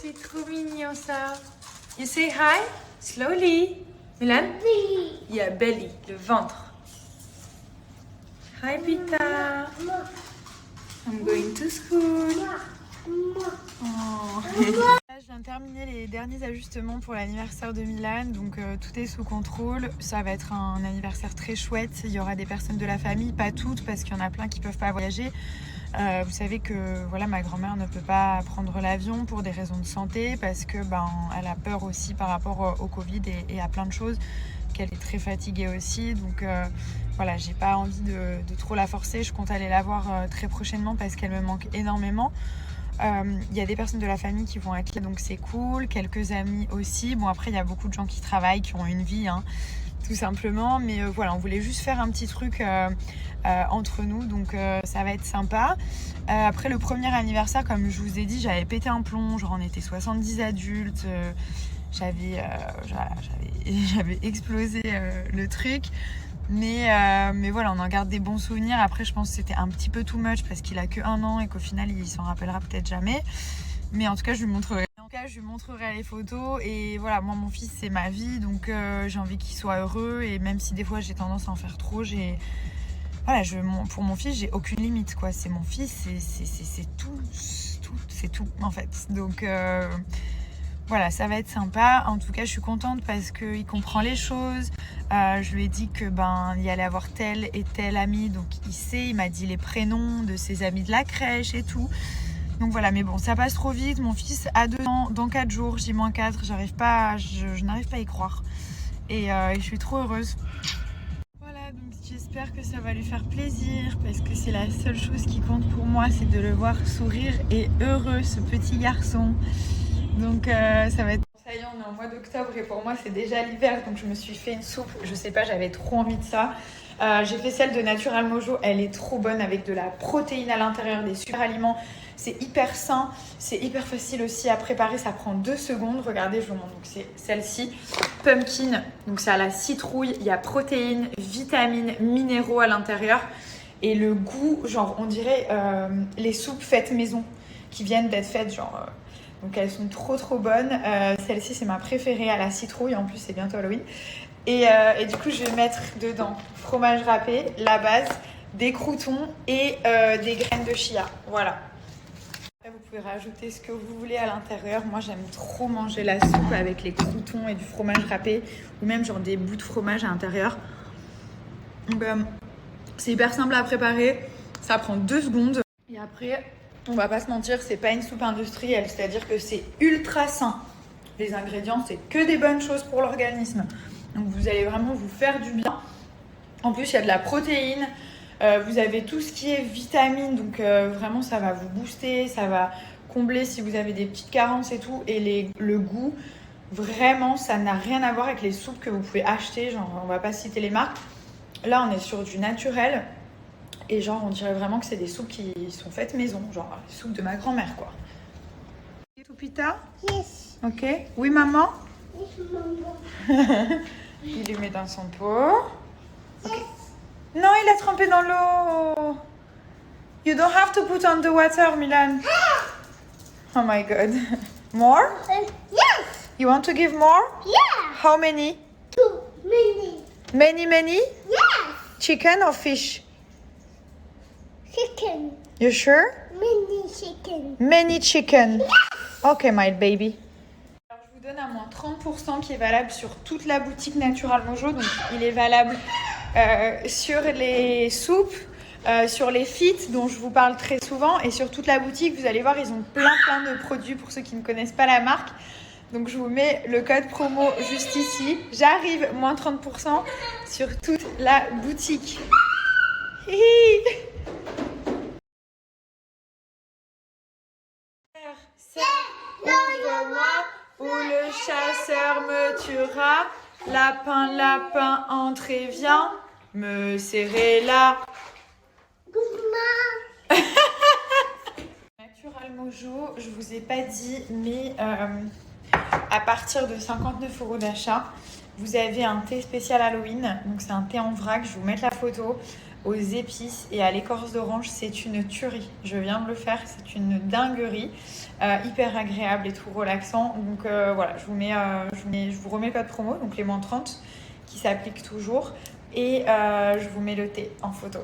c'est trop mignon ça. You say hi? Slowly. Milan? Belly. Yeah, belly, le ventre. Hi Pita. I'm going to school. Oh. Je viens de terminer les derniers ajustements pour l'anniversaire de Milan, donc tout est sous contrôle. Ça va être un anniversaire très chouette. Il y aura des personnes de la famille, pas toutes parce qu'il y en a plein qui peuvent pas voyager. Vous savez que voilà, ma grand-mère ne peut pas prendre l'avion pour des raisons de santé parce que elle a peur aussi par rapport au Covid et à plein de choses, qu'elle est très fatiguée aussi. Donc voilà, j'ai pas envie de trop la forcer. Je compte aller la voir très prochainement parce qu'elle me manque énormément. Il y a des personnes de la famille qui vont être là, donc c'est cool. Quelques amis aussi. Bon, après, il y a beaucoup de gens qui travaillent, qui ont une vie, hein, tout simplement. Mais voilà, on voulait juste faire un petit truc entre nous, donc ça va être sympa. Après le premier anniversaire, comme je vous ai dit, j'avais pété un plomb. Genre, on était 70 adultes. J'avais explosé le truc. Mais voilà, on en garde des bons souvenirs. Après, je pense que c'était un petit peu too much parce qu'il a que 1 an et qu'au final, il s'en rappellera peut-être jamais. Mais en tout cas, je lui montrerai. Les photos. Et voilà, moi, mon fils, c'est ma vie. Donc, j'ai envie qu'il soit heureux. Et même si des fois, j'ai tendance à en faire trop, voilà, pour mon fils, j'ai aucune limite, quoi. C'est mon fils, c'est tout, en fait. Donc... voilà, ça va être sympa. En tout cas, je suis contente parce qu'il comprend les choses. Je lui ai dit que il allait avoir tel et tel ami, donc il sait. Il m'a dit les prénoms de ses amis de la crèche et tout. Donc voilà, mais bon, ça passe trop vite. Mon fils a 2 ans, dans 4 jours, J-4. Je n'arrive pas à y croire. Et je suis trop heureuse. Voilà, donc j'espère que ça va lui faire plaisir parce que c'est la seule chose qui compte pour moi, c'est de le voir sourire et heureux, ce petit garçon. Donc ça va être... Ça y est, on est en mois d'octobre et pour moi c'est déjà l'hiver, donc je me suis fait une soupe, je sais pas, j'avais trop envie de ça. J'ai fait celle de Natural Mojo, elle est trop bonne avec de la protéine à l'intérieur, des super aliments. C'est hyper sain, c'est hyper facile aussi à préparer, ça prend 2 secondes. Regardez, je vous montre, donc c'est celle-ci, pumpkin, donc c'est à la citrouille, il y a protéines, vitamines, minéraux à l'intérieur. Et le goût, genre on dirait les soupes faites maison, qui viennent d'être faites genre... Donc elles sont trop bonnes. Celle-ci c'est ma préférée à la citrouille, en plus c'est bientôt Halloween. Et du coup je vais mettre dedans fromage râpé, la base, des croûtons et des graines de chia. Voilà. Après vous pouvez rajouter ce que vous voulez à l'intérieur. Moi j'aime trop manger la soupe avec les croûtons et du fromage râpé, ou même genre des bouts de fromage à l'intérieur. Donc c'est hyper simple à préparer, ça prend 2 secondes. Et après... on va pas se mentir, c'est pas une soupe industrielle, c'est-à-dire que c'est ultra sain. Les ingrédients, c'est que des bonnes choses pour l'organisme. Donc vous allez vraiment vous faire du bien. En plus, il y a de la protéine, vous avez tout ce qui est vitamines, donc vraiment ça va vous booster, ça va combler si vous avez des petites carences et tout. Et le goût, vraiment, ça n'a rien à voir avec les soupes que vous pouvez acheter, genre on va pas citer les marques. Là, on est sur du naturel. Et genre, on dirait vraiment que c'est des soupes qui sont faites maison, genre les soupes de ma grand-mère, quoi. Et Toupita? Yes. Ok. Oui, maman? Yes, maman. Il lui met dans son pot. Ok. Non, il a trempé dans l'eau. You don't have to put on the water, Milan. Oh my God. More? Yes. You want to give more? Yeah. How many? Too many. Many? Yes. Chicken or fish? Chicken. You sure? Mini chicken. Many chicken. Ok, my baby. Alors, je vous donne un moins 30% qui est valable sur toute la boutique Natural Mojo. Donc, il est valable sur les soupes, sur les feats dont je vous parle très souvent. Et sur toute la boutique, vous allez voir, ils ont plein de produits pour ceux qui ne connaissent pas la marque. Donc, je vous mets le code promo juste ici. J'arrive, moins 30% sur toute la boutique. Hihi. Ouvre-moi ou le chasseur me tuera. Lapin, lapin, entre et viens me serrer là. Natural Mojo, je vous ai pas dit, mais à partir de 59 € d'achat, vous avez un thé spécial Halloween. Donc c'est un thé en vrac, je vais vous mettre la photo. aux épices et à l'écorce d'orange. C'est une tuerie. Je viens de le faire, c'est une dinguerie. Hyper agréable et tout relaxant. Donc voilà, je vous remets le code promo, donc les -30 qui s'applique toujours. Et je vous mets le thé en photo.